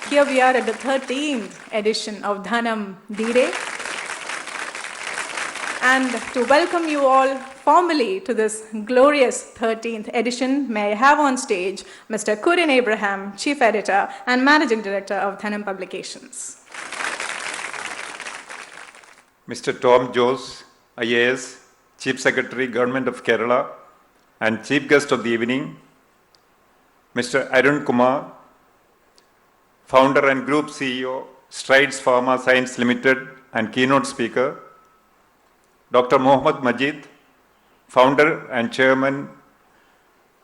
here we are at the 13th edition of Dhanam D-day. And to welcome you all formally to this glorious 13th edition, may I have on stage Mr. Kurin Abraham, Chief Editor and Managing Director of Dhanam Publications. Mr. Tom Jose, IAS, Chief Secretary, Government of Kerala, and Chief Guest of the evening, Mr. Arun Kumar, Founder and Group CEO, Strides Pharma Science Limited, and Keynote Speaker, Dr. Mohammad Majid, Founder and Chairman,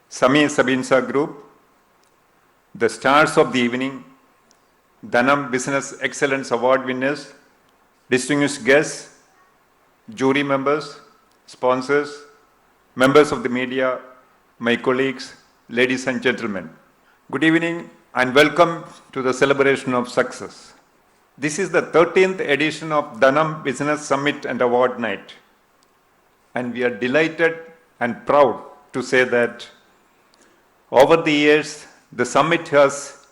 Sami Sabinsa Group, the stars of the evening, Dhanam Business Excellence Award winners, distinguished guests, jury members, sponsors, members of the media, my colleagues, ladies and gentlemen. Good evening and welcome to the celebration of success. This is the 13th edition of Dhanam Business Summit and Award Night. And we are delighted and proud to say that over the years, the summit has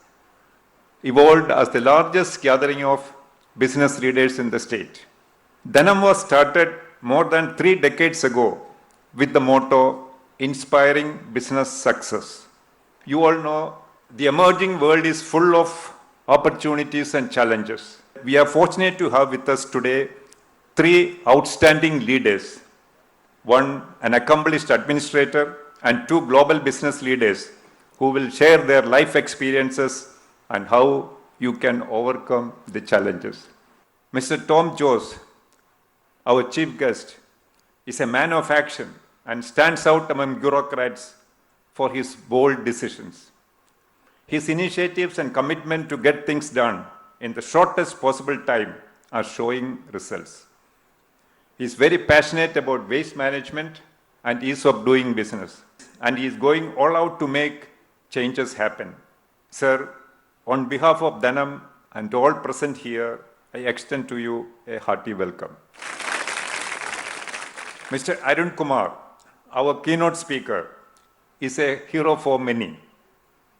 evolved as the largest gathering of business leaders in the state. Dhanam was started more than 3 decades ago with the motto, Inspiring Business Success. You all know the emerging world is full of opportunities and challenges. We are fortunate to have with us today 3 outstanding leaders, one an accomplished administrator and 2 global business leaders who will share their life experiences and how you can overcome the challenges. Mr. Tom Jose, our chief guest, is a man of action and stands out among bureaucrats for his bold decisions. His initiatives and commitment to get things done in the shortest possible time are showing results. He is very passionate about waste management and ease of doing business, and he is going all out to make changes happen. Sir, on behalf of Dhanam and to all present here, I extend to you a hearty welcome. Mr. Arun Kumar, our keynote speaker, is a hero for many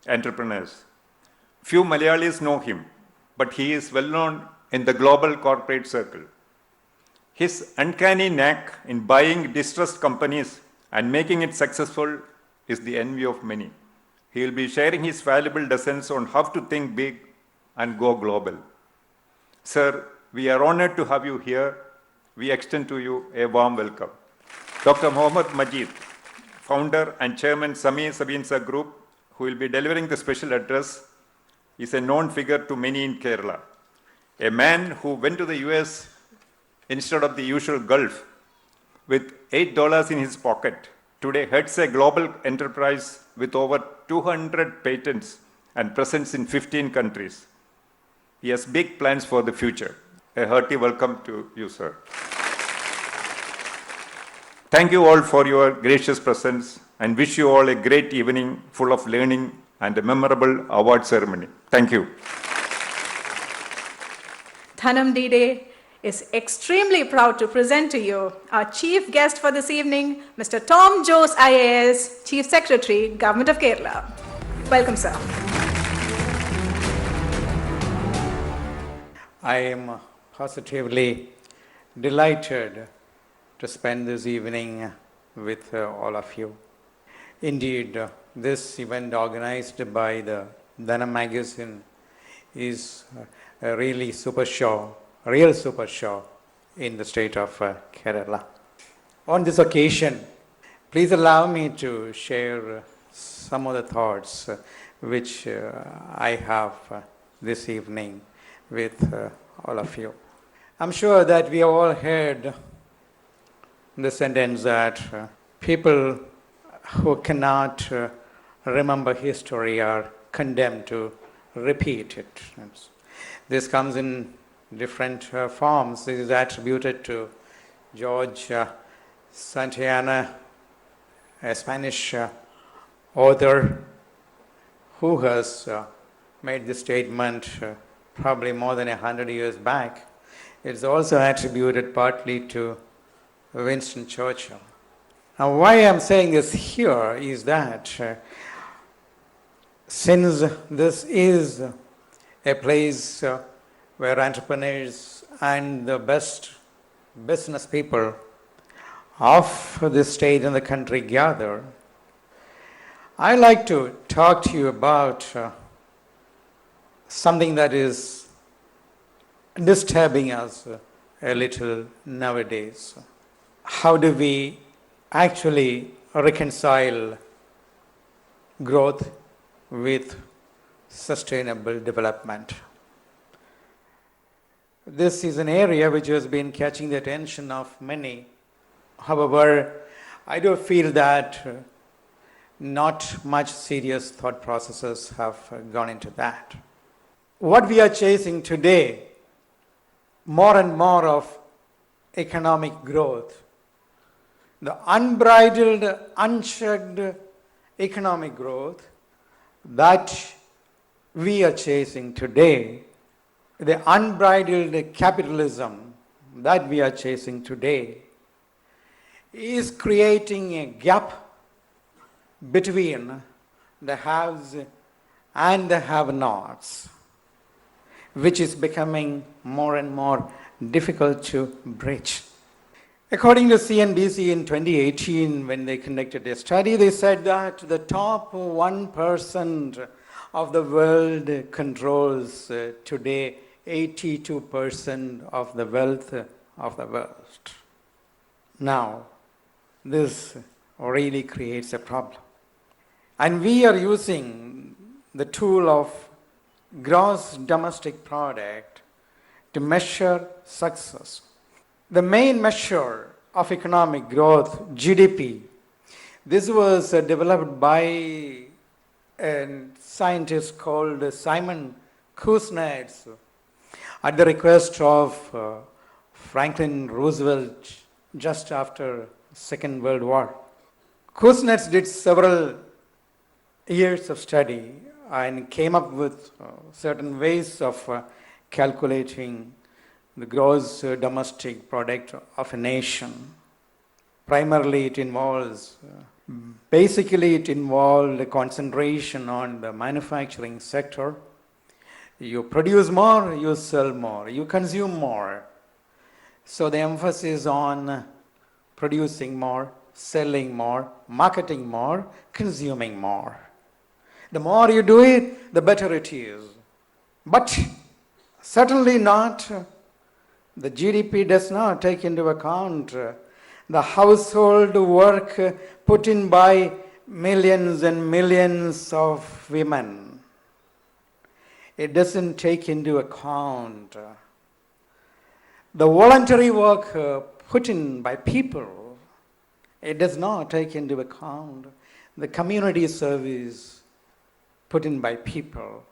entrepreneurs. Few Malayalis know him, but he is well known in the global corporate circle. His uncanny knack in buying distressed companies and making it successful is the envy of many. He will be sharing his valuable lessons on how to think big and go global. Sir, we are honored to have you here. We extend to you a warm welcome. Dr. Mohammad Majid, founder and chairman Sami Sabinsa Group, who will be delivering the special address, is a known figure to many in Kerala. A man who went to the US instead of the usual Gulf with $8 in his pocket, today heads a global enterprise with over 200 patents and presence in 15 countries. He has big plans for the future. A hearty welcome to you, sir. Thank you all for your gracious presence and wish you all a great evening full of learning and a memorable award ceremony. Thank you. Dhanam D-day is extremely proud to present to you our chief guest for this evening, Mr. Tom Jose, IAS, Chief Secretary, Government of Kerala. Welcome, sir. I am positively delighted to spend this evening with all of you. Indeed, this event organized by the Dhanam magazine is a really super show, a real super show in the state of Kerala. On this occasion, please allow me to share some of the thoughts which I have this evening with all of you. I'm sure that we have all heard the sentence that people who cannot remember history are condemned to repeat it. This comes in different forms. This is attributed to George Santayana, a Spanish author who has made this statement probably more than 100 years back. It's also attributed partly to Winston Churchill. Now, why I'm saying this here is that since this is a place where entrepreneurs and the best business people of the state and the country gather, I like to talk to you about something that is disturbing us a little nowadays. How do we actually reconcile growth with sustainable development? This is an area which has been catching the attention of many. However, I do feel that not much serious thought processes have gone into that. What we are chasing today, more and more of economic growth, the unbridled, unchecked economic growth that we are chasing today, the unbridled capitalism that we are chasing today, is creating a gap between the haves and the have-nots, which is becoming more and more difficult to bridge. According to CNBC in 2018, when they conducted a study, they said that the top 1% of the world controls today 82% of the wealth of the world. Now, this really creates a problem. And we are using the tool of gross domestic product to measure success. The main measure of economic growth, GDP, this was developed by a scientist called Simon Kuznets at the request of Franklin Roosevelt just after Second World War. Kuznets did several years of study and came up with certain ways of calculating the gross domestic product of a nation. Primarily it involves, basically it involved a concentration on the manufacturing sector. You produce more, you sell more, you consume more. So the emphasis on producing more, selling more, marketing more, consuming more. The more you do it, the better it is. But certainly not, the GDP does not take into account the household work put in by millions and millions of women. It doesn't take into account the voluntary work put in by people. It does not take into account the community service put in by people.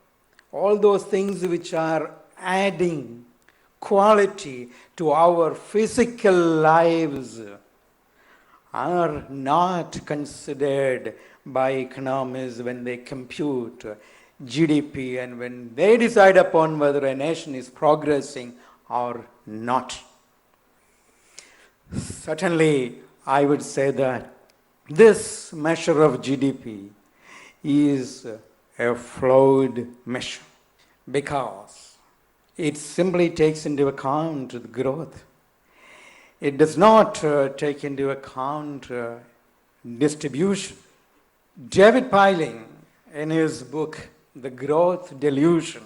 All those things which are adding quality to our physical lives are not considered by economists when they compute GDP and when they decide upon whether a nation is progressing or not. Certainly, I would say that this measure of GDP is a flawed measure because it simply takes into account the growth. It does not take into account distribution. David Piling, in his book, The Growth Delusion,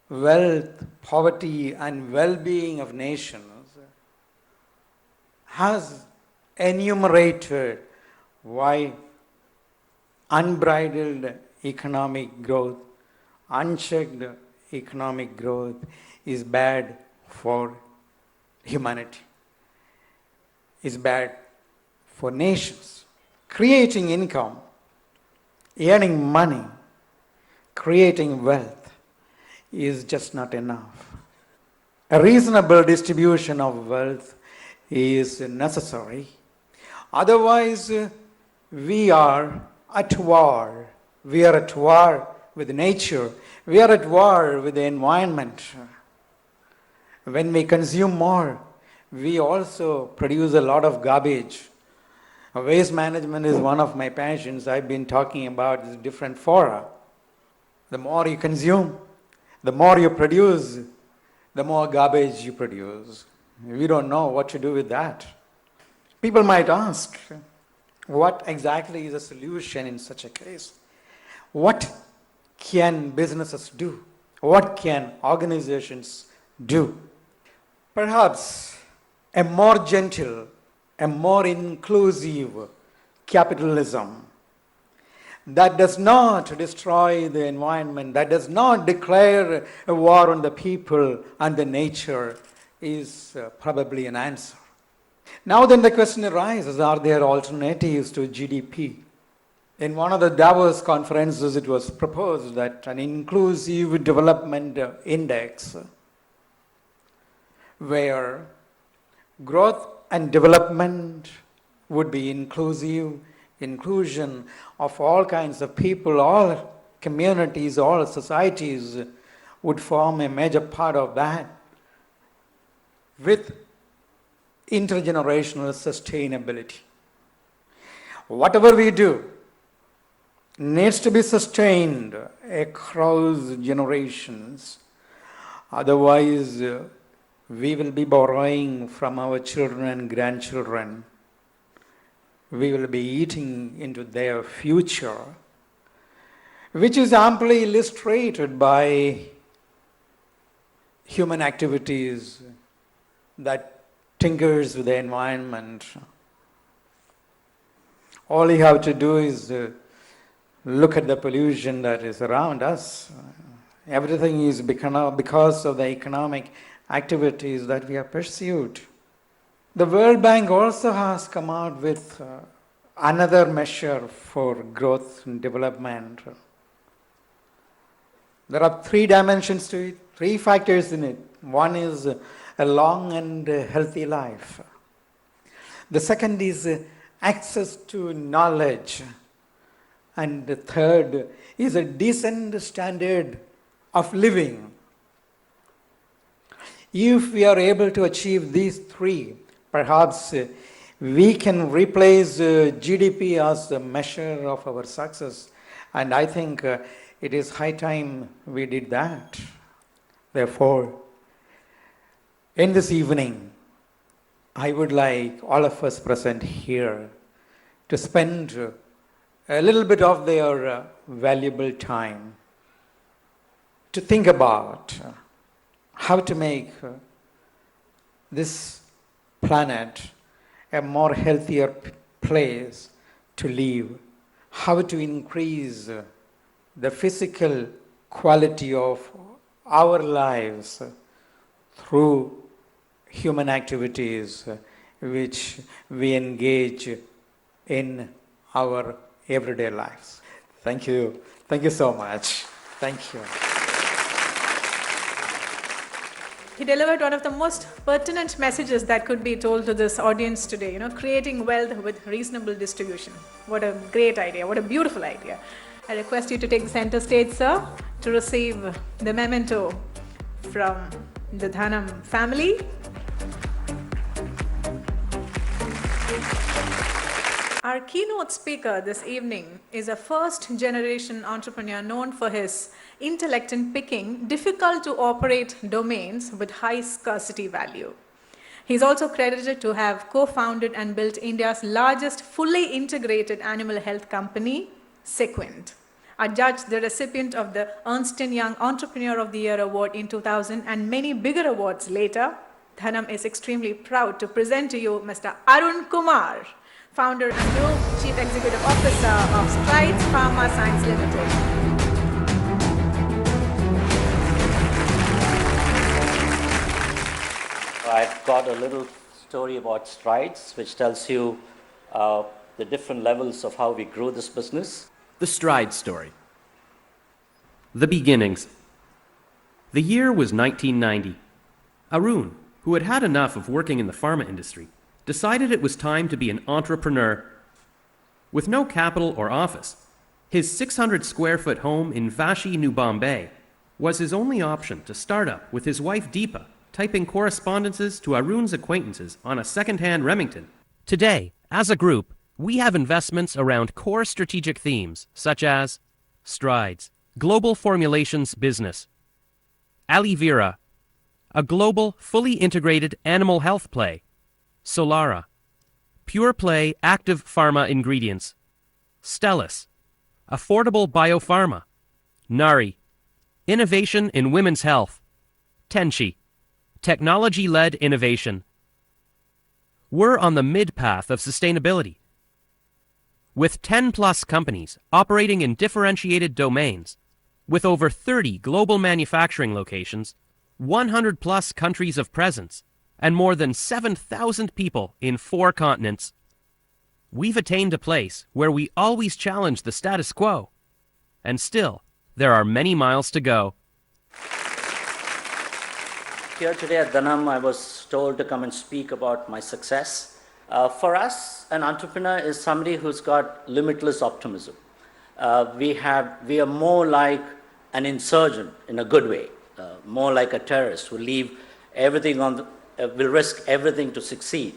Wealth, Poverty, and Well-being of Nations, has enumerated why unbridled economic growth, unchecked economic growth is bad for humanity, is bad for nations. Creating income, earning money, creating wealth is just not enough. A reasonable distribution of wealth is necessary. Otherwise, we are at war. We are at war with nature. We are at war with the environment. When we consume more, we also produce a lot of garbage. Waste management is one of my passions. I've been talking about different fora. The more you consume, The more you produce, the more garbage you produce. We don't know what to do with that. People might ask, what exactly is a solution in such a case? What can businesses do? What can organizations do? Perhaps a more gentle, a more inclusive capitalism that does not destroy the environment, that does not declare a war on the people and the nature is probably an answer. Now then the question arises, are there alternatives to GDP? In one of the Davos conferences it was proposed that an inclusive development index where growth and development would be inclusive, inclusion of all kinds of people, all communities, all societies would form a major part of that with intergenerational sustainability. Whatever we do needs to be sustained across generations. Otherwise, we will be borrowing from our children and grandchildren. We will be eating into their future, which is amply illustrated by human activities that tinkers with the environment. All you have to do is look at the pollution that is around us. Everything is because of the economic activities that we have pursued. The World Bank also has come out with another measure for growth and development. There are 3 dimensions to it, 3 factors in it. One is a long and healthy life. The second is access to knowledge. And the third is a decent standard of living. If we are able to achieve these 3, perhaps we can replace GDP as a measure of our success. And I think it is high time we did that. Therefore, in this evening, I would like all of us present here to spend a little bit of their valuable time to think about how to make this planet a more healthier place to live, how to increase the physical quality of our lives through human activities which we engage in our everyday lives. Thank you. Thank you so much. Thank you. He delivered one of the most pertinent messages that could be told to this audience today, creating wealth with reasonable distribution. What a great idea, what a beautiful idea. I request you to take the center stage, sir, to receive the memento from the Dhanam family. Our keynote speaker this evening is a first-generation entrepreneur known for his intellect in picking difficult to operate domains with high scarcity value. He is also credited to have co-founded and built India's largest fully integrated animal health company, Sequent. Adjudged the recipient of the Ernst & Young Entrepreneur of the Year Award in 2000 and many bigger awards later, Dhanam is extremely proud to present to you Mr. Arun Kumar, founder and Group Chief Executive Officer of Strides Pharma Science Limited. I've got a little story about Strides, which tells you the different levels of how we grew this business. The Strides story. The beginnings. The year was 1990. Arun, who had had enough of working in the pharma industry, decided it was time to be an entrepreneur. With no capital or office, his 600-square-foot home in Vashi, New Bombay, was his only option to start up with his wife Deepa, typing correspondences to Arun's acquaintances on a second-hand Remington. Today, as a group, we have investments around core strategic themes such as Strides, global formulations business, Aloe Vera, a global, fully integrated animal health play. Solara, pure play active pharma ingredients. Stellus, affordable biopharma. Nari, innovation in women's health. Tenchi, technology-led innovation. We're on the mid-path of sustainability. With 10-plus companies operating in differentiated domains, with over 30 global manufacturing locations, 100-plus countries of presence, and more than 7,000 people in 4 continents, we've attained a place where we always challenge the status quo. And still, there are many miles to go. Here today at Dhanam, I was told to come and speak about my success. For us, an entrepreneur is somebody who's got limitless optimism. We are more like an insurgent in a good way, more like a terrorist who leave everything will risk everything to succeed.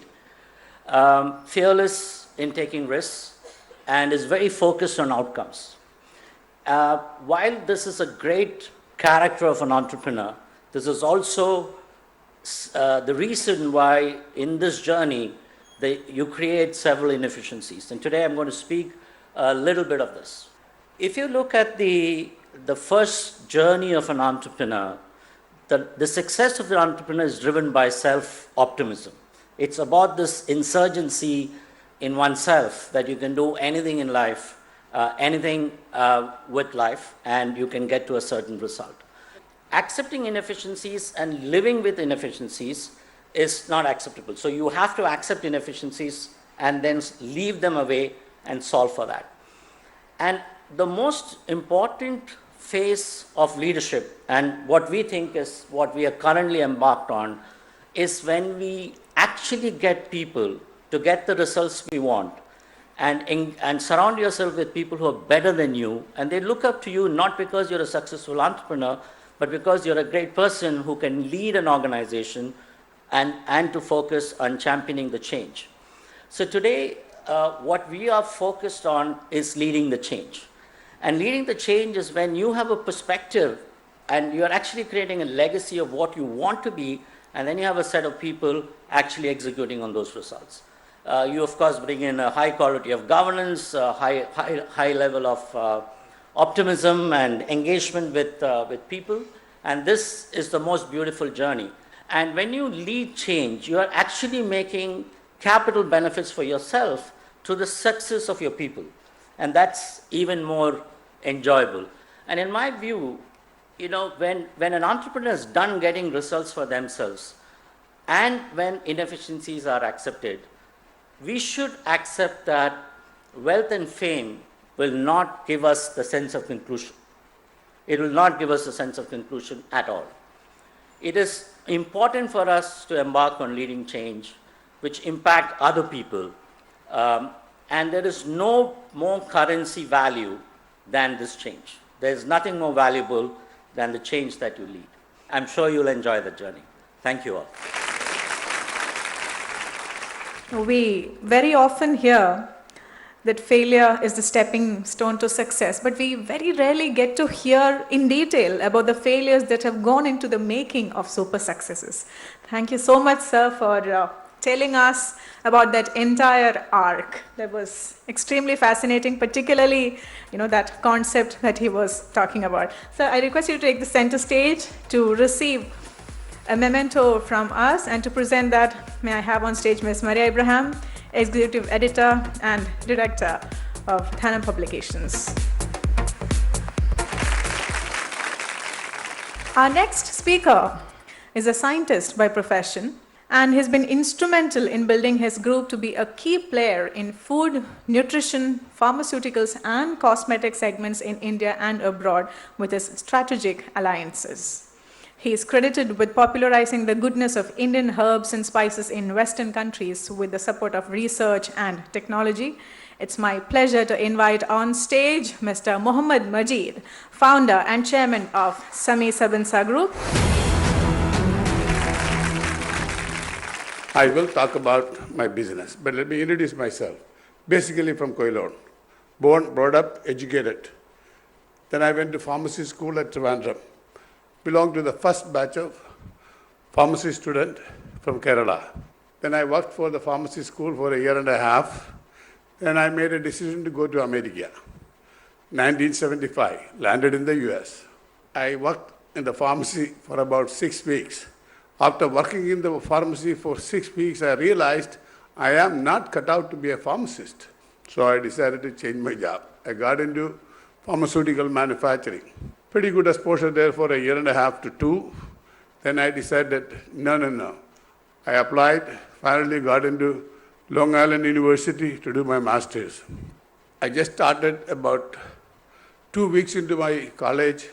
Fearless in taking risks and is very focused on outcomes. While this is a great character of an entrepreneur, this is also the reason why in this journey you create several inefficiencies. And today I'm going to speak a little bit of this. If you look at the first journey of an entrepreneur, the success of the entrepreneur is driven by self-optimism. It's about this insurgency in oneself that you can do anything in life, anything with life, and you can get to a certain result. Accepting inefficiencies and living with inefficiencies is not acceptable. So you have to accept inefficiencies and then leave them away and solve for that. And the most important phase of leadership, and what we think is what we are currently embarked on, is when we actually get people to get the results we want and surround yourself with people who are better than you, and they look up to you not because you're a successful entrepreneur, but because you're a great person who can lead an organization and to focus on championing the change. So today, what we are focused on is leading the change. And leading the change is when you have a perspective and you're actually creating a legacy of what you want to be, and then you have a set of people actually executing on those results. You, of course, bring in a high quality of governance, high level of optimism and engagement with people, and this is the most beautiful journey. And when you lead change, you are actually making capital benefits for yourself to the success of your people, and that's even more enjoyable. And in my view, when an entrepreneur is done getting results for themselves, and when inefficiencies are accepted, we should accept that wealth and fame will not give us the sense of conclusion. It will not give us a sense of conclusion at all. It is important for us to embark on leading change, which impact other people. And there is no more currency value than this change. There is nothing more valuable than the change that you lead. I'm sure you'll enjoy the journey. Thank you all. We very often hear that failure is the stepping stone to success, but we very rarely get to hear in detail about the failures that have gone into the making of super successes. Thank you so much, sir, for telling us about that entire arc. That was extremely fascinating, particularly, that concept that he was talking about. So I request you to take the center stage to receive a memento from us, and to present that, may I have on stage Ms. Nri Abraham, Executive Editor and Director of Dhanam Publications. Our next speaker is a scientist by profession, and has been instrumental in building his group to be a key player in food, nutrition, pharmaceuticals, and cosmetic segments in India and abroad with his strategic alliances. He is credited with popularizing the goodness of Indian herbs and spices in Western countries with the support of research and technology. It's my pleasure to invite on stage Mr. Mohammad Majid, founder and chairman of Sami Sabansa Group. I will talk about my business, but let me introduce myself. Basically from Koilon, born, brought up, educated. Then I went to pharmacy school at Trivandrum. belonged to the first batch of pharmacy student from Kerala. Then I worked for the pharmacy school for a year and a half. Then I made a decision to go to America. 1975, landed in the US. I worked in the pharmacy for about 6 weeks. After working in the pharmacy for 6 weeks, I realized I am not cut out to be a pharmacist. So I decided to change my job. I got into pharmaceutical manufacturing. Pretty good exposure there for a year and a half to 2. Then I decided, no. I applied, finally got into Long Island University to do my master's. I just started about 2 weeks into my college.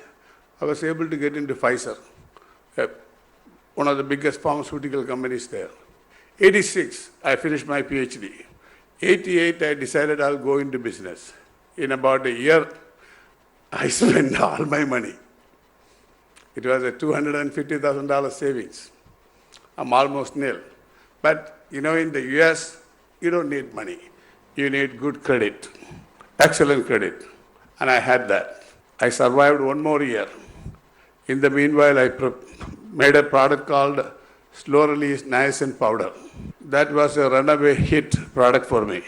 I was able to get into Pfizer, one of the biggest pharmaceutical companies there. 86, I finished my PhD. 88, I decided I'll go into business. In about a year, I spent all my money. It was a $250,000 savings. I'm almost nil. But in the US, you don't need money. You need good credit, excellent credit. And I had that. I survived one more year. In the meanwhile, I made a product called slow release niacin powder. That was a runaway hit product for me.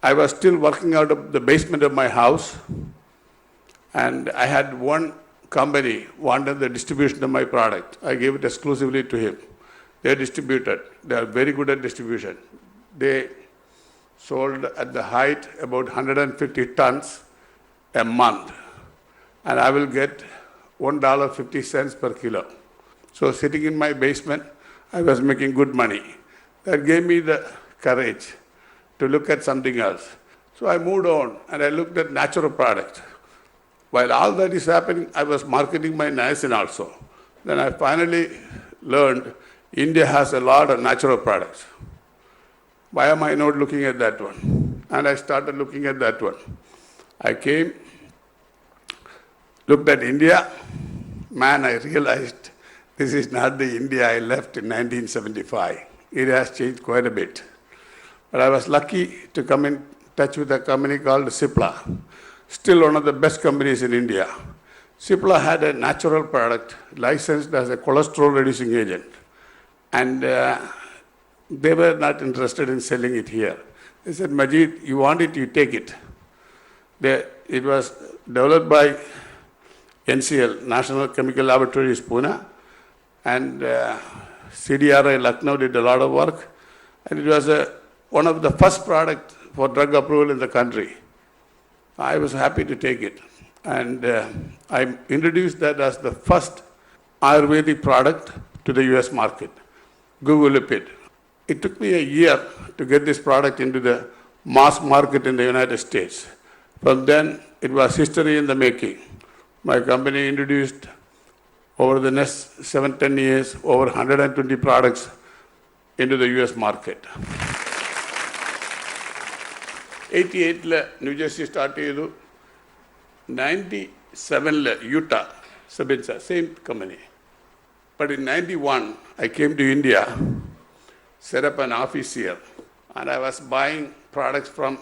I was still working out of the basement of my house, and I had one company wanted the distribution of my product. I gave it exclusively to him. They distributed. They are very good at distribution. They sold at the height about 150 tons a month, and I will get $1.50 per kilo. So sitting in my basement, I was making good money. That gave me the courage to look at something else. So I moved on and I looked at natural products. While all that is happening, I was marketing my niacin also. Then I finally learned India has a lot of natural products. Why am I not looking at that one? And I started looking at that one. I came, looked at India. Man, I realized this is not the India I left in 1975. It has changed quite a bit. But I was lucky to come in touch with a company called Cipla, still one of the best companies in India. Cipla had a natural product licensed as a cholesterol-reducing agent. And they were not interested in selling it here. They said, Majid, you want it, you take it. It was developed by NCL, National Chemical Laboratories, Pune, and CDRI Lucknow did a lot of work, and it was one of the first products for drug approval in the country. I was happy to take it, and I introduced that as the first Ayurvedic product to the US market, Gugulipid. It took me a year to get this product into the mass market in the United States. From then, it was history in the making. My company introduced, over the next 7-10 years, over 120 products into the US market. 88 New Jersey started, 97 Utah, Sabinsa, same company. But in 91, I came to India, set up an office here, and I was buying products from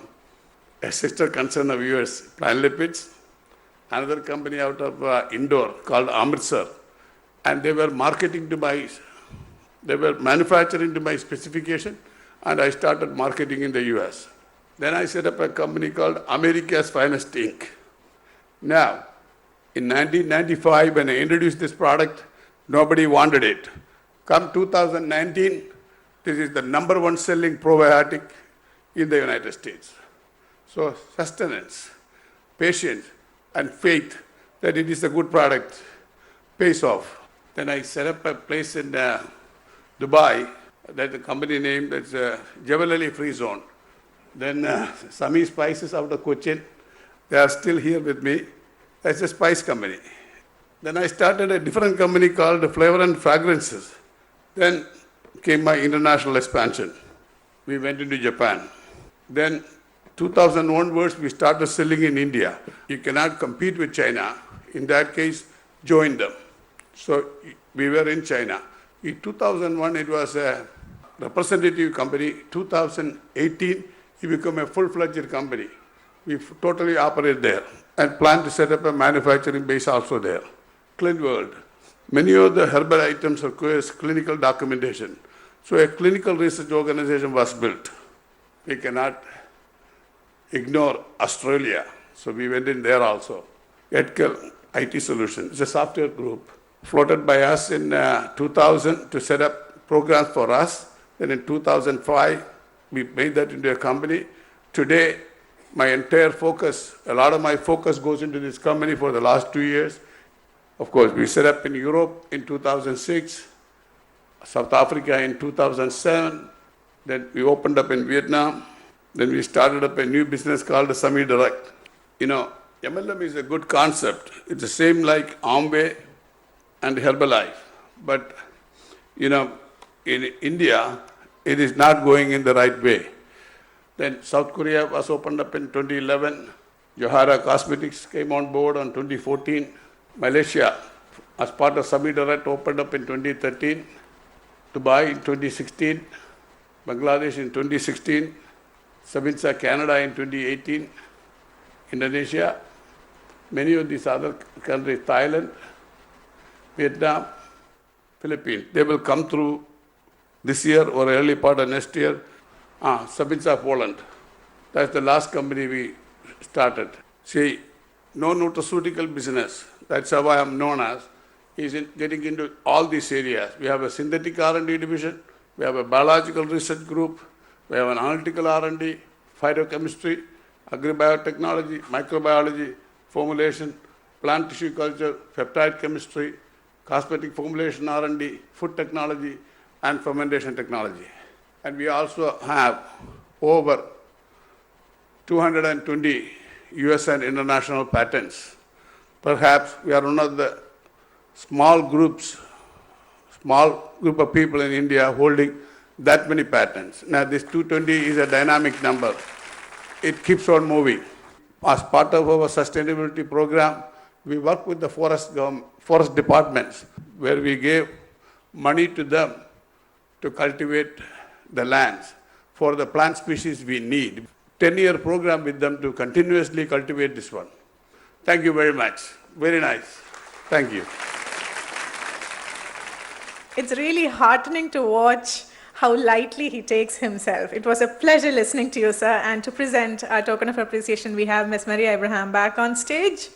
a sister concern of yours, Plan Lipids, another company out of Indore called Amritsar, and they were manufacturing to my specification, and I started marketing in the US. Then I set up a company called America's Finest Inc. Now, in 1995, when I introduced this product, nobody wanted it. Come 2019, this is the #1 selling probiotic in the United States. So sustenance, patience, and faith that it is a good product pays off. Then I set up a place in Dubai, that's the company name, that's Jewelry Free Zone. Then Sami Spices out of Cochin, they are still here with me. That's a spice company. Then I started a different company called Flavor and Fragrances. Then came my international expansion. We went into Japan. Then 2000 onwards, we started selling in India. You cannot compete with China. In that case, join them. So we were in China. In 2001, it was a representative company. 2018, it became a full-fledged company. We totally operate there and plan to set up a manufacturing base also there. clean world. Many of the herbal items require clinical documentation. So a clinical research organization was built. We cannot ignore Australia. So we went in there also. Ethical IT Solutions is a software group floated by us in 2000 to set up programs for us. Then in 2005, we made that into a company. Today, my entire focus, a lot of my focus goes into this company for the last 2 years. Of course, we set up in Europe in 2006, South Africa in 2007, then we opened up in Vietnam, then we started up a new business called the Semi-Direct. You know, MLM is a good concept. It's the same like Amway and Herbalife. But, you know, in India, it is not going in the right way. Then South Korea was opened up in 2011. Johara Cosmetics came on board in 2014. Malaysia, as part of Semi-Direct, opened up in 2013. Dubai in 2016. Bangladesh in 2016. Sabinsa, Canada in 2018. Indonesia. Many of these other countries, Thailand, Vietnam, Philippines, they will come through this year or early part of next year. Sabinsa, Poland. That's the last company we started. See, no nutraceutical business, that's how I am known as, is getting into all these areas. We have a synthetic R&D division, we have a biological research group, we have an analytical R&D, phytochemistry, agribiotechnology, microbiology, formulation, plant tissue culture, peptide chemistry, cosmetic formulation R&D, food technology, and fermentation technology. And we also have over 220 US and international patents. Perhaps we are one of the small group of people in India holding that many patents. Now this 220 is a dynamic number. It keeps on moving. As part of our sustainability program, we work with the forest departments, where we gave money to them to cultivate the lands for the plant species we need. 10-year program with them to continuously cultivate this one. Thank you very much. Very nice. Thank you. It's really heartening to watch how lightly he takes himself. It was a pleasure listening to you, sir, and to present our token of appreciation, we have Ms. Nri Abraham back on stage.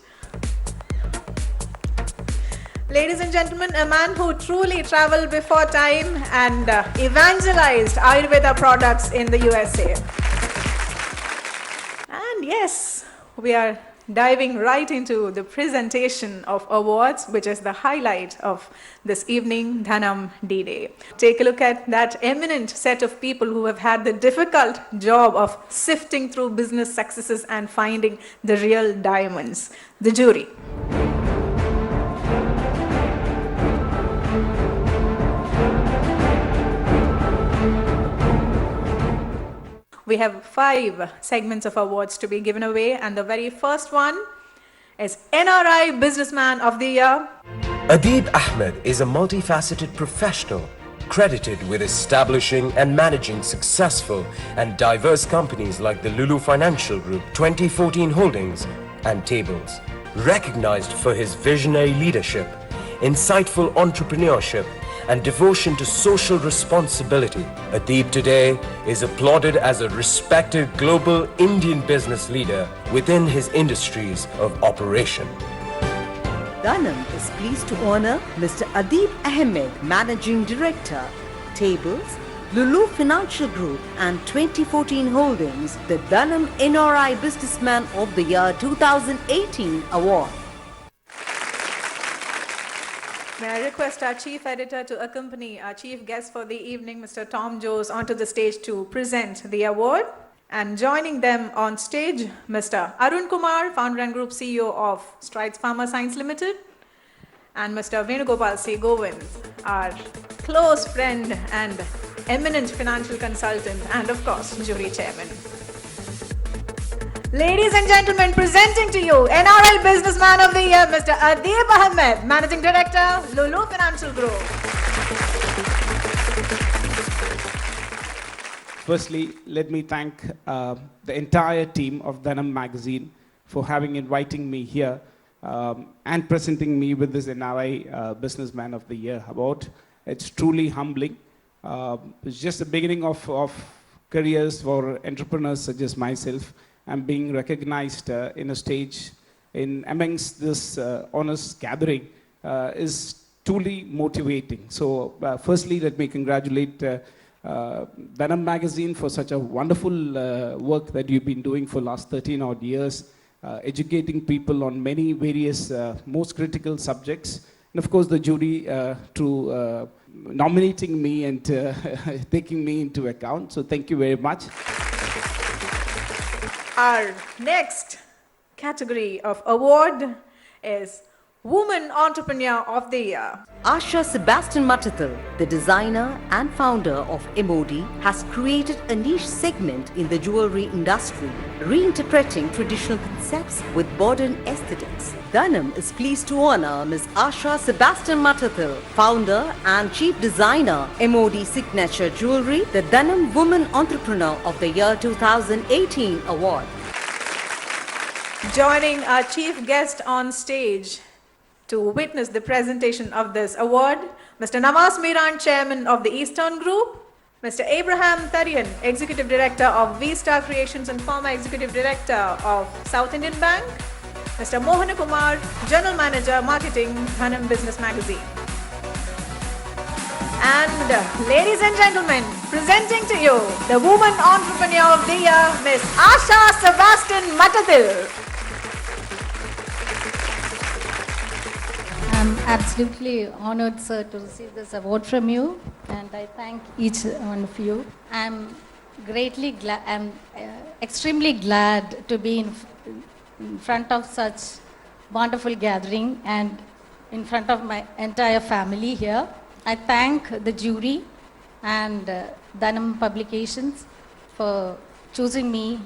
Ladies and gentlemen, a man who truly traveled before time and evangelized Ayurveda products in the USA. And yes, we are diving right into the presentation of awards, which is the highlight of this evening, Dhanam D-day. Take a look at that eminent set of people who have had the difficult job of sifting through business successes and finding the real diamonds, the jury. We have 5 segments of awards to be given away, and the very first one is Nri Businessman of the Year. Adib Ahmed is a multifaceted professional credited with establishing and managing successful and diverse companies like the Lulu Financial Group, 2014 Holdings and Tables. Recognized for his visionary leadership, insightful entrepreneurship, and devotion to social responsibility, Adib today is applauded as a respected global Indian business leader within his industries of operation. Dhanam is pleased to honor Mr. Adib Ahmed, Managing Director, Tables, Lulu Financial Group and 2014 Holdings, the Dhanam Nri Businessman of the Year 2018 Award. May I request our chief editor to accompany our chief guest for the evening, Mr. Tom Jones, onto the stage to present the award. And joining them on stage, Mr. Arun Kumar, founder and group CEO of Strides Pharma Science Limited, and Mr. Venugopal C. Govind, our close friend and eminent financial consultant, and of course, jury chairman. Ladies and gentlemen, presenting to you NRL Businessman of the Year, Mr. Adib Ahmed, Managing Director, Lulu Financial Group. Firstly, let me thank the entire team of Dhanam magazine for inviting me here and presenting me with this Nri Businessman of the Year award. It's truly humbling. It's just the beginning of careers for entrepreneurs such as myself, and being recognized in a stage amongst this honest gathering is truly motivating. So firstly, let me congratulate Dhanam magazine for such a wonderful work that you've been doing for last 13 odd years, educating people on many various most critical subjects. And of course the jury to nominating me and taking me into account. So thank you very much. Our next category of award is Woman Entrepreneur of the Year. Asha Sebastian Matathil, the designer and founder of MOD, has created a niche segment in the jewelry industry, reinterpreting traditional concepts with modern aesthetics. Dhanam is pleased to honor Ms. Asha Sebastian Matathil, founder and chief designer, MOD Signature Jewelry, the Dhanam Woman Entrepreneur of the Year 2018 award. Joining our chief guest on stage to witness the presentation of this award, Mr. Nawaz Miran, Chairman of the Eastern Group, Mr. Abraham Tharian, Executive Director of V-Star Creations and former Executive Director of South Indian Bank, Mr. Mohan Kumar, General Manager, Marketing, Dhanam Business Magazine. And ladies and gentlemen, presenting to you the Woman Entrepreneur of the Year, Ms. Asha Sebastian Matathil. I'm absolutely honored, sir, to receive this award from you, and I thank each one of you. I'm greatly glad, I'm extremely glad to be in front of such wonderful gathering and in front of my entire family here. I thank the jury and Dhanam Publications for choosing me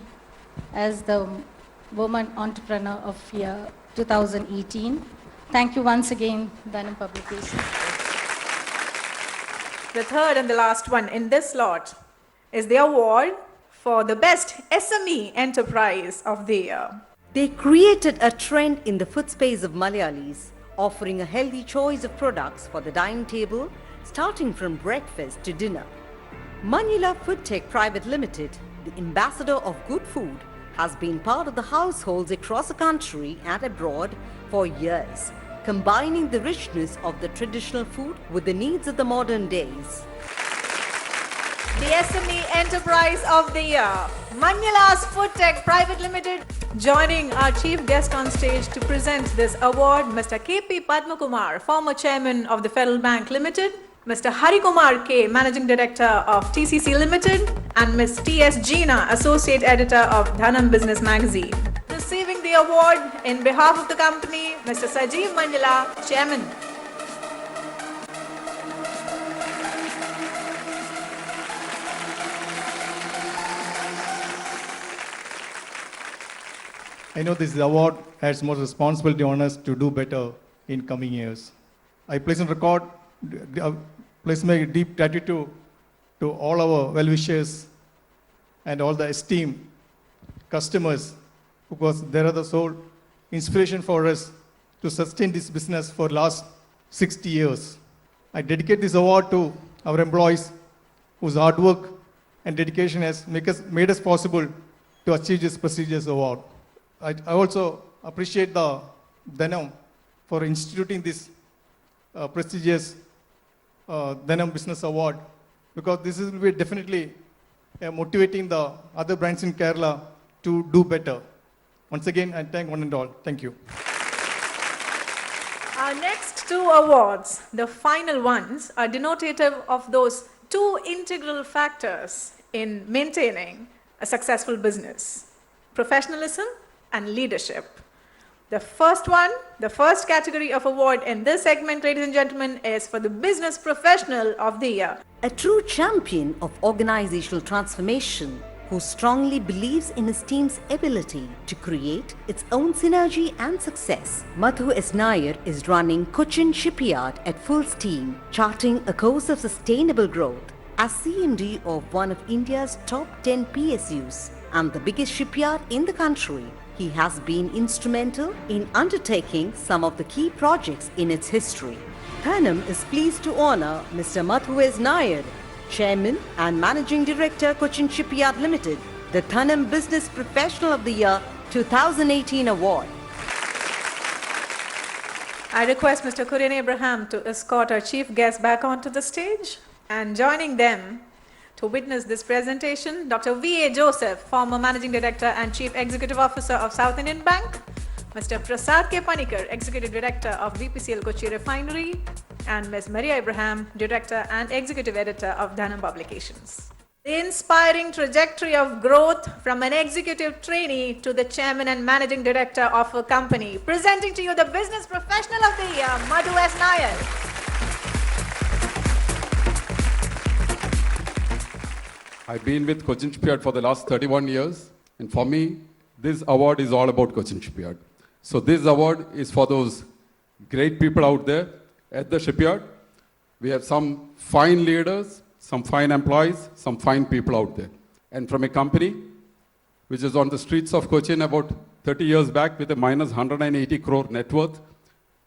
as the Woman Entrepreneur of Year 2018. Thank you once again, Dhanam Publications. The third and the last one in this lot is the award for the best SME enterprise of the year. They created a trend in the food space of Malayalis, offering a healthy choice of products for the dining table, starting from breakfast to dinner. Manila Food Tech Private Limited, the ambassador of good food, has been part of the households across the country and abroad for years, combining the richness of the traditional food with the needs of the modern days. The SME Enterprise of the Year, Manila's Food Tech Private Limited. Joining our chief guest on stage to present this award, Mr. K.P. Padmakumar, former chairman of the Federal Bank Limited, Mr. Harikumar K., Managing Director of TCC Limited, and Ms. T.S. Jeena, Associate Editor of Dhanam Business Magazine. Receiving the award in behalf of the company, Mr. Sajeev Mandela, Chairman. I know this award has more responsibility on us to do better in coming years. I place on record, place my deep gratitude to all our well-wishers and all the esteemed customers, because they are the sole inspiration for us to sustain this business for last 60 years. I dedicate this award to our employees whose hard work and dedication has made us possible to achieve this prestigious award. I also appreciate the Dhanam for instituting this prestigious Dhanam Business Award, because this will be definitely motivating the other brands in Kerala to do better. Once again, I thank one and all. Thank you. Our next two awards, the final ones, are denotative of those two integral factors in maintaining a successful business: professionalism and leadership. The first one, the first category of award in this segment, ladies and gentlemen, is for the Business Professional of the Year. A true champion of organizational transformation who strongly believes in his team's ability to create its own synergy and success. Madhu S. Nair is running Cochin Shipyard at full steam, charting a course of sustainable growth. As CMD of one of India's top 10 PSUs and the biggest shipyard in the country, he has been instrumental in undertaking some of the key projects in its history. Dhanam is pleased to honor Mr. Mathues Nair, Chairman and Managing Director, Cochin Shipyard Limited, the Dhanam Business Professional of the Year 2018 award. I request Mr. Kurian Abraham to escort our chief guest back onto the stage, and joining them to witness this presentation, Dr. V.A. Joseph, former Managing Director and Chief Executive Officer of South Indian Bank, Mr. Prasad K. Panikar, Executive Director of VPCL Kochi Refinery, and Ms. Maria Abraham, Director and Executive Editor of Dhanam Publications. The inspiring trajectory of growth from an executive trainee to the chairman and managing director of a company. Presenting to you the Business Professional of the Year, Mathues Nair. I've been with Cochin Shipyard for the last 31 years, and for me, this award is all about Cochin Shipyard. So this award is for those great people out there at the shipyard. We have some fine leaders, some fine employees, some fine people out there. And from a company which is on the streets of Cochin about 30 years back with a minus 180 crore net worth,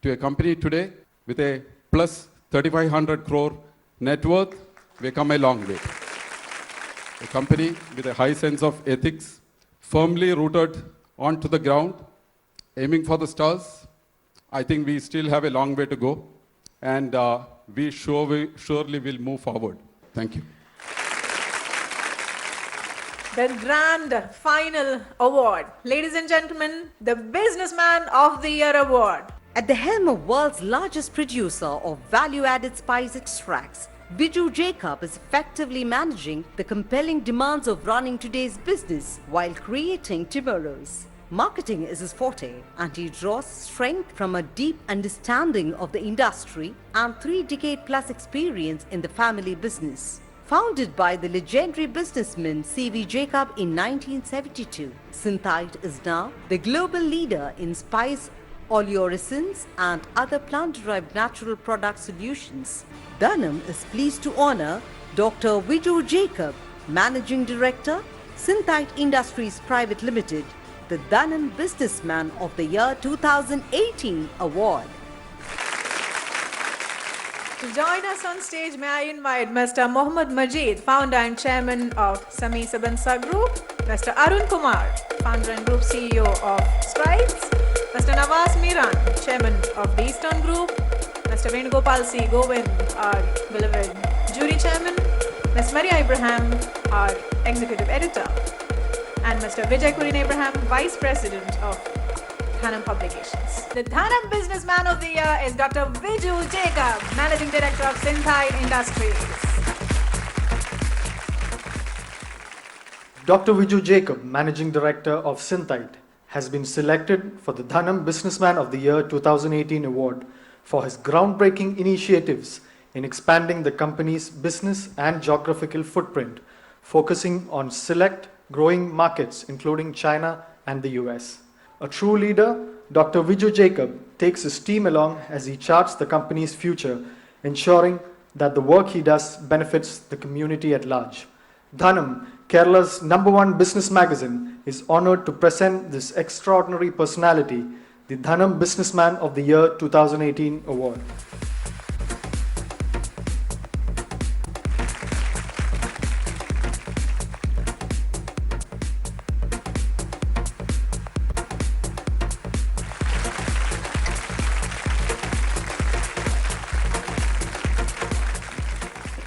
to a company today with a plus 3,500 crore net worth, we come a long way. A company with a high sense of ethics, firmly rooted onto the ground, aiming for the stars. I think we still have a long way to go, and we surely will move forward. Thank you. The grand final award. Ladies and gentlemen, the Businessman of the Year award. At the helm of world's largest producer of value-added spice extracts, Viju Jacob is effectively managing the compelling demands of running today's business while creating tomorrow's. Marketing is his forte, and he draws strength from a deep understanding of the industry and 3-decade-plus experience in the family business. Founded by the legendary businessman C.V. Jacob in 1972, Synthite is now the global leader in spice, oleoresins and other plant-derived natural product solutions. Dhanam is pleased to honor Dr. Viju Jacob, Managing Director, Synthite Industries Private Limited, the Dhanam Businessman of the Year 2018 award. To join us on stage, may I invite Mr. Mohammad Majid, founder and chairman of Sami Sabansa Group, Mr. Arun Kumar, founder and group CEO of Strides, Mr. Nawaz Miran, chairman of the Eastern Group, Mr. Venugopal C. Govind, our beloved jury chairman, Ms. Maria Abraham, our executive editor, and Mr. Vijay Kurian Abraham, vice president of Dhanam Publications. The Dhanam Businessman of the Year is Dr. Viju Jacob, Managing Director of Synthite Industries. Dr. Viju Jacob, Managing Director of Synthite, has been selected for the Dhanam Businessman of the Year 2018 award for his groundbreaking initiatives in expanding the company's business and geographical footprint, focusing on select growing markets including China and the US. A true leader, Dr. Viju Jacob takes his team along as he charts the company's future, ensuring that the work he does benefits the community at large. Dhanam, Kerala's #1 business magazine, is honored to present this extraordinary personality the Dhanam Businessman of the Year 2018 award.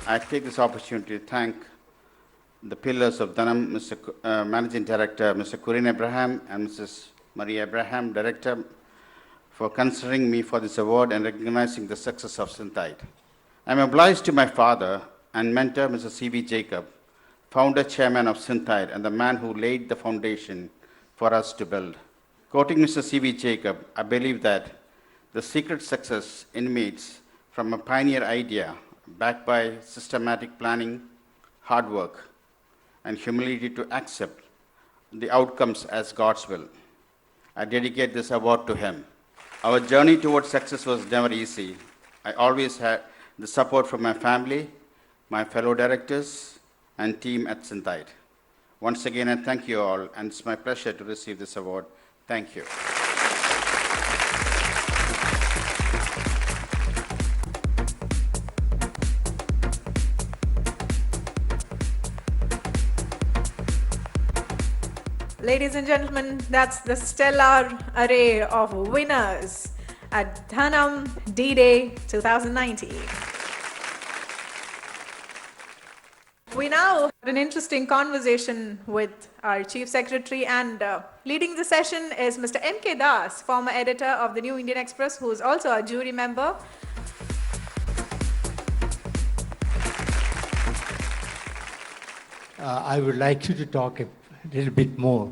I take this opportunity to thank the pillars of Dhanam, Mr. Managing Director, Mr. Kurian Abraham, and Mrs. Maria Abraham, Director, for considering me for this award and recognizing the success of Synthite. I am obliged to my father and mentor, Mr. C.V. Jacob, founder, chairman of Synthite, and the man who laid the foundation for us to build. Quoting Mr. C.V. Jacob, I believe that the secret success emanates from a pioneer idea backed by systematic planning, hard work, and humility to accept the outcomes as God's will. I dedicate this award to him. Our journey towards success was never easy. I always had the support from my family, my fellow directors, and team at Synthite. Once again, I thank you all, and it's my pleasure to receive this award. Thank you. Ladies and gentlemen, that's the stellar array of winners at Dhanam D-day 2019. We now have an interesting conversation with our Chief Secretary, and leading the session is Mr. M.K. Das, former editor of the New Indian Express, who is also a jury member. I would like you to talk a little bit more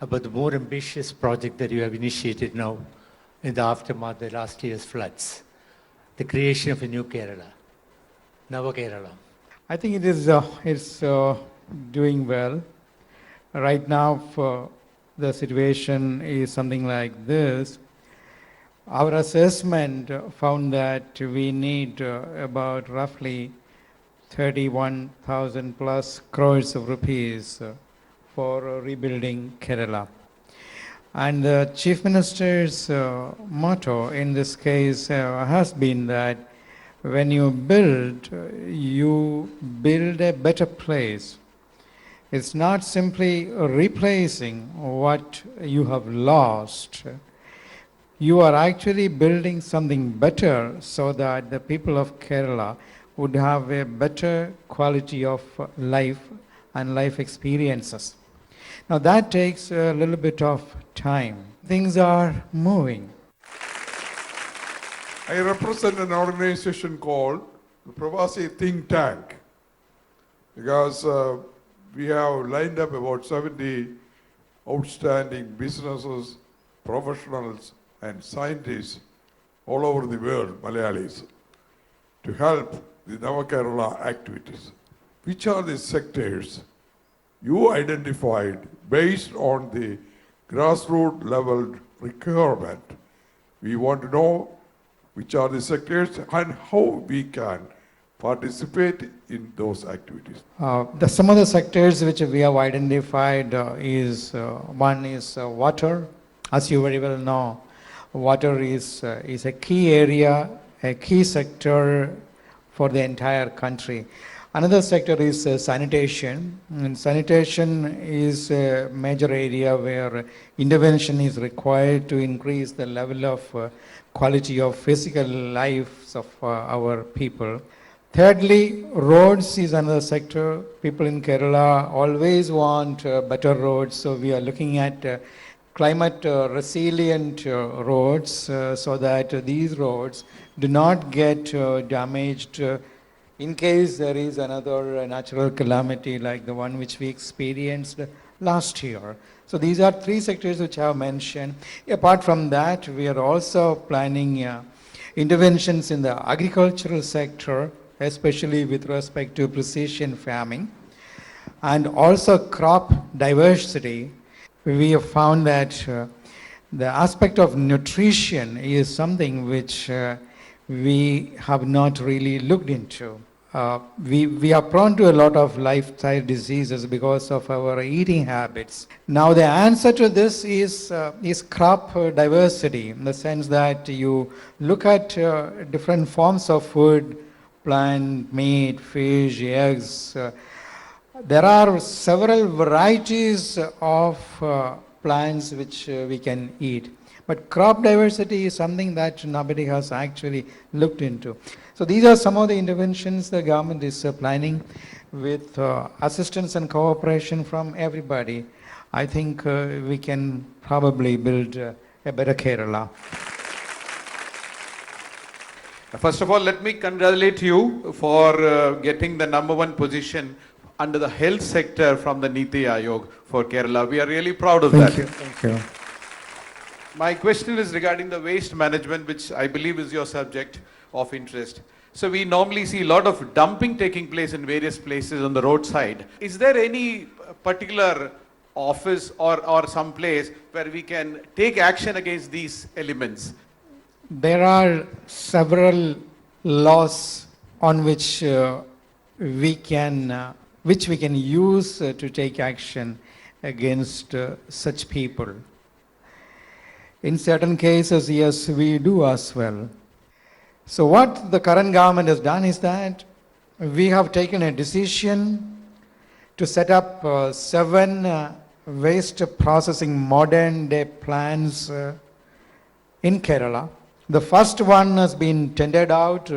about the more ambitious project that you have initiated now in the aftermath of last year's floods, the creation of a new Kerala, Nava Kerala. I think it is doing well. Right now, the situation is something like this. Our assessment found that we need about roughly 31,000 plus crores of rupees for rebuilding Kerala. And the Chief Minister's motto in this case has been that when you build a better place. It's not simply replacing what you have lost. You are actually building something better so that the people of Kerala would have a better quality of life and life experiences. Now that takes a little bit of time. Things are moving. I represent an organization called the Pravasi Think Tank, because we have lined up about 70 outstanding businesses, professionals and scientists all over the world, Malayalis, to help the Nava Kerala activities. Which are the sectors you identified based on the grassroots level requirement? We want to know which are the sectors and how we can participate in those activities. Some of the sectors which we have identified one is water. As you very well know, water is a key area, a key sector for the entire country. Another sector is sanitation. And sanitation is a major area where intervention is required to increase the level of quality of physical lives of our people. Thirdly, roads is another sector. People in Kerala always want better roads, so we are looking at climate resilient roads so that these roads do not get damaged in case there is another natural calamity like the one which we experienced last year. So these are three sectors which I have mentioned. Apart from that, we are also planning interventions in the agricultural sector, especially with respect to precision farming, and also crop diversity. We have found that the aspect of nutrition is something which we have not really looked into. We are prone to a lot of lifestyle diseases because of our eating habits. Now the answer to this is crop diversity, in the sense that you look at different forms of food, plant, meat, fish, eggs. There are several varieties of plants which we can eat. But crop diversity is something that nobody has actually looked into. So these are some of the interventions the government is planning with assistance and cooperation from everybody. I think we can probably build a better Kerala. First of all, let me congratulate you for getting the #1 position under the health sector from the Niti Aayog for Kerala. We are really proud of that. Thank you. My question is regarding the waste management, which I believe is your subject of interest. So we normally see a lot of dumping taking place in various places on the roadside. Is there any particular office or some place where we can take action against these elements? There are several laws on which we can use to take action against such people. In certain cases, yes, we do as well. So what the current government has done is that we have taken a decision to set up 7 waste processing modern day plants in Kerala. The first one has been tendered out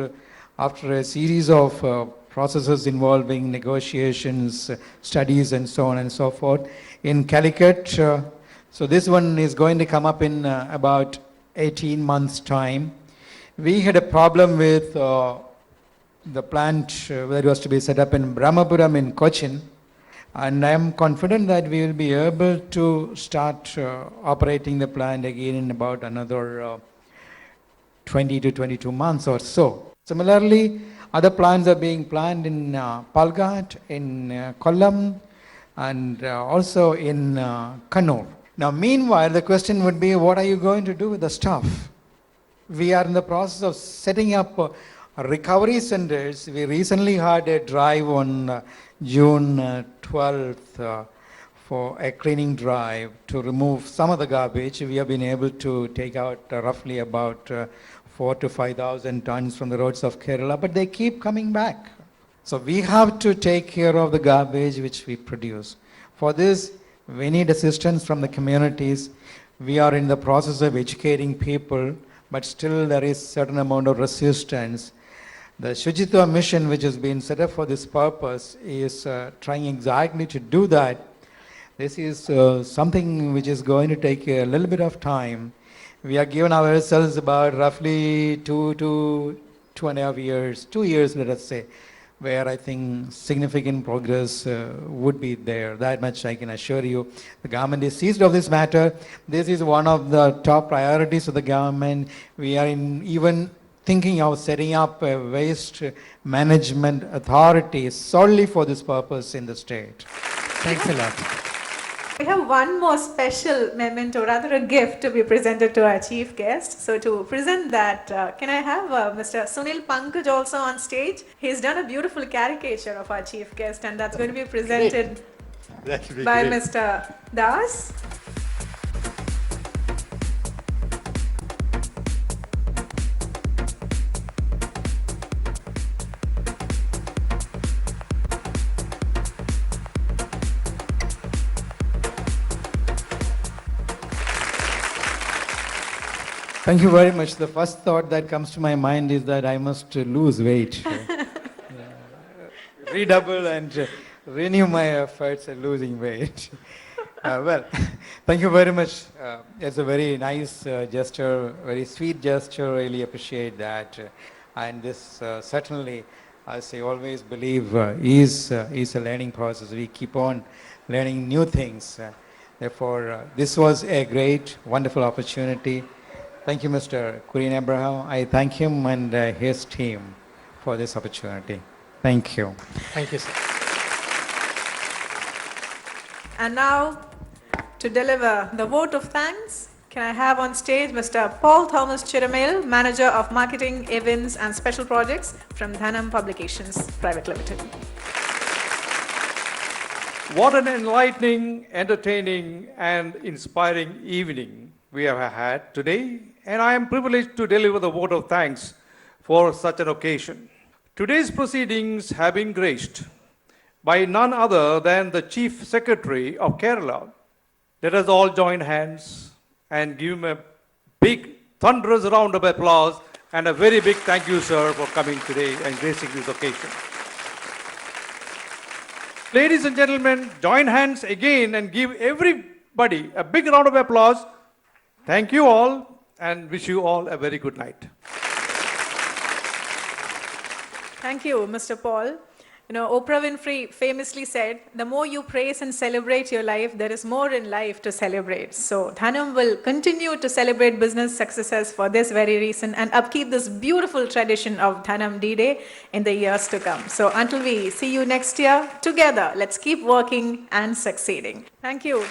after a series of processes involving negotiations, studies and so on and so forth in Calicut. So this one is going to come up in about 18 months' time. We had a problem with the plant that was to be set up in Brahmapuram in Cochin, and I am confident that we will be able to start operating the plant again in about another 20 to 22 months or so. Similarly, other plants are being planned in Palghat, in Kollam, and also in Kannur. Now, meanwhile, the question would be, what are you going to do with the stuff? We are in the process of setting up recovery centers. We recently had a drive on June 12th for a cleaning drive to remove some of the garbage. We have been able to take out roughly about 4,000 to 5,000 tons from the roads of Kerala, but they keep coming back. So we have to take care of the garbage which we produce. For this, we need assistance from the communities. We are in the process of educating people, but still there is certain amount of resistance. The Shujitva mission, which has been set up for this purpose, is trying exactly to do that. This is something which is going to take a little bit of time. We are given ourselves about roughly 2 to 2.5 years, 2 years, let us say, where I think significant progress would be there. That much I can assure you. The government is seized of this matter. This is one of the top priorities of the government. We are even thinking of setting up a waste management authority solely for this purpose in the state. Thanks a lot. We have one more special memento, rather a gift to be presented to our chief guest. So to present that, can I have Mr. Sunil Pankaj also on stage? He's done a beautiful caricature of our chief guest, and that's going to be presented by Mr. Das. Thank you very much. The first thought that comes to my mind is that I must lose weight. Redouble and renew my efforts at losing weight. Well, thank you very much. It's a very nice gesture, very sweet gesture. Really appreciate that. And this certainly, as I always believe, is a learning process. We keep on learning new things. Therefore, this was a great, wonderful opportunity. Thank you, Mr. Kurian Abraham. I thank him and his team for this opportunity. Thank you. Thank you, sir. And now, to deliver the vote of thanks, can I have on stage Mr. Paul Thomas Chiramail, Manager of Marketing, Events and Special Projects from Dhanam Publications Private Limited. What an enlightening, entertaining and inspiring evening we have had today, and I am privileged to deliver the vote of thanks for such an occasion. Today's proceedings have been graced by none other than the Chief Secretary of Kerala. Let us all join hands and give him a big, thunderous round of applause and a very big thank you, sir, for coming today and gracing this occasion. Ladies and gentlemen, join hands again and give everybody a big round of applause. Thank you all and wish you all a very good night. Thank you, Mr. Paul. You know, Oprah Winfrey famously said, the more you praise and celebrate your life, there is more in life to celebrate. So Dhanam will continue to celebrate business successes for this very reason and upkeep this beautiful tradition of Dhanam D-day in the years to come. So until we see you next year, together, let's keep working and succeeding. Thank you.